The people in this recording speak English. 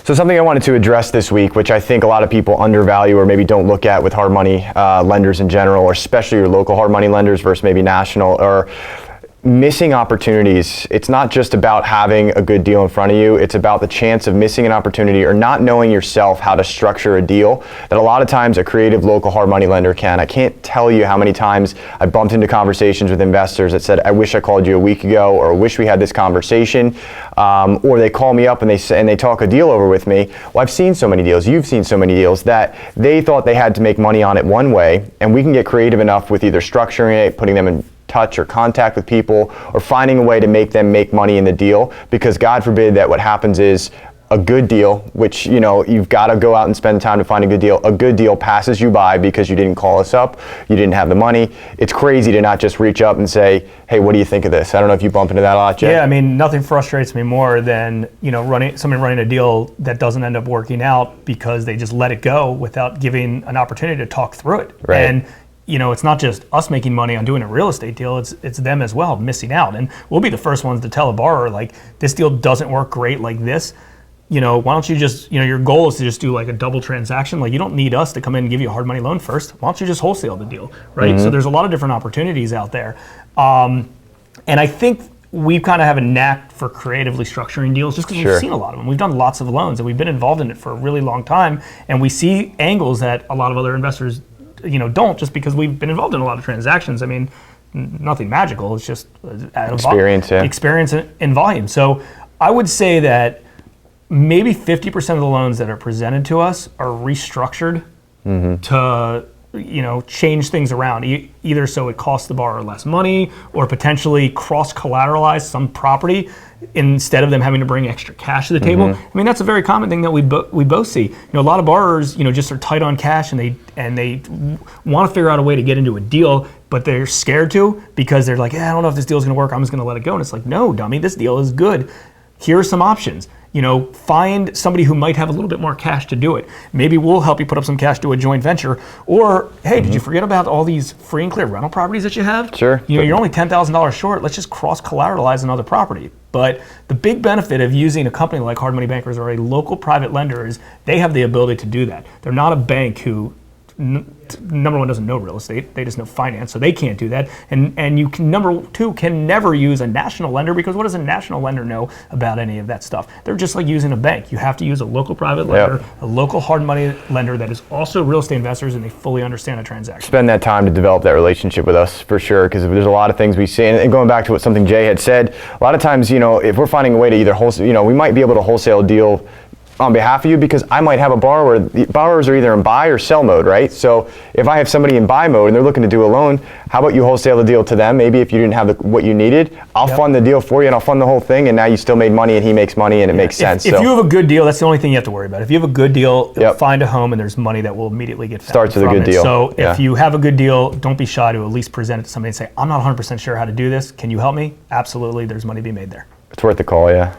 So something I wanted to address this week, which I think a lot of people undervalue or maybe don't look at with hard money lenders in general, or especially your local hard money lenders versus maybe national, or missing opportunities. It's not just about having a good deal in front of you. It's about the chance of missing an opportunity or not knowing yourself how to structure a deal that a lot of times a creative local hard money lender can. I can't tell you how many times I bumped into conversations with investors that said, I wish I called you a week ago, or I wish we had this conversation. Or they call me up and they talk a deal over with me. Well, I've seen so many deals, you've seen so many deals, that they thought they had to make money on it one way, and we can get creative enough with either structuring it, putting them in touch or contact with people, or finding a way to make them make money in the deal, because God forbid that what happens is a good deal, which, you know, you've got to go out and spend time to find a good deal. A good deal passes you by because you didn't call us up, you didn't have the money. It's crazy to not just reach up and say, hey, what do you think of this? I don't know if you bump into that a lot, Jay. Yeah, I mean, nothing frustrates me more than, you know, somebody running a deal that doesn't end up working out because they just let it go without giving an opportunity to talk through it. Right. And you know, it's not just us making money on doing a real estate deal, it's them as well missing out. And we'll be the first ones to tell a borrower, like, this deal doesn't work great like this. You know, why don't you just, you know, your goal is to just do like a double transaction. Like, you don't need us to come in and give you a hard money loan first. Why don't you just wholesale the deal, right? Mm-hmm. So there's a lot of different opportunities out there. And I think we kind of have a knack for creatively structuring deals just because we've seen a lot of them. We've done lots of loans and we've been involved in it for a really long time. And we see angles that a lot of other investors, you know, don't, just because we've been involved in a lot of transactions. I mean, nothing magical. It's just experience and volume. So I would say that maybe 50% of the loans that are presented to us are restructured to, you know, change things around, either so it costs the borrower less money, or potentially cross-collateralize some property instead of them having to bring extra cash to the table. I mean, that's a very common thing that we both see. You know, a lot of borrowers, you know, just are tight on cash, and they want to figure out a way to get into a deal, but they're scared to, because they're like, I don't know if this deal's going to work. I'm just going to let it go. And it's like, no, dummy, this deal is good. Here are some options. You know, find somebody who might have a little bit more cash to do it. Maybe we'll help you put up some cash to a joint venture. Or, hey, did you forget about all these free and clear rental properties that you have? Sure. You know, you're only $10,000 short. Let's just cross-collateralize another property. But the big benefit of using a company like Hard Money Bankers or a local private lender is they have the ability to do that. They're not a bank who, number one, doesn't know real estate. They just know finance, so they can't do that. And you can, number two, can never use a national lender, because what does a national lender know about any of that stuff? They're just like using a bank. You have to use a local private lender, a local hard money lender that is also real estate investors, and they fully understand a transaction. Spend that time to develop that relationship with us, for sure, because there's a lot of things we see. And going back to what something Jay had said, a lot of times, you know, if we're finding a way to either wholesale, you know, we might be able to wholesale a deal on behalf of you, because I might have a borrower. The borrowers are either in buy or sell mode, right? So if I have somebody in buy mode and they're looking to do a loan, how about you wholesale the deal to them? Maybe if you didn't have what you needed, I'll fund the deal for you, and I'll fund the whole thing, and now you still made money and he makes money, and it makes sense. If you have a good deal, that's the only thing you have to worry about. If you have a good deal, find a home and there's money that will immediately get found. Starts with a good deal. So if you have a good deal, don't be shy to at least present it to somebody and say, I'm not 100% sure how to do this. Can you help me? Absolutely, there's money to be made there. It's worth the call, yeah.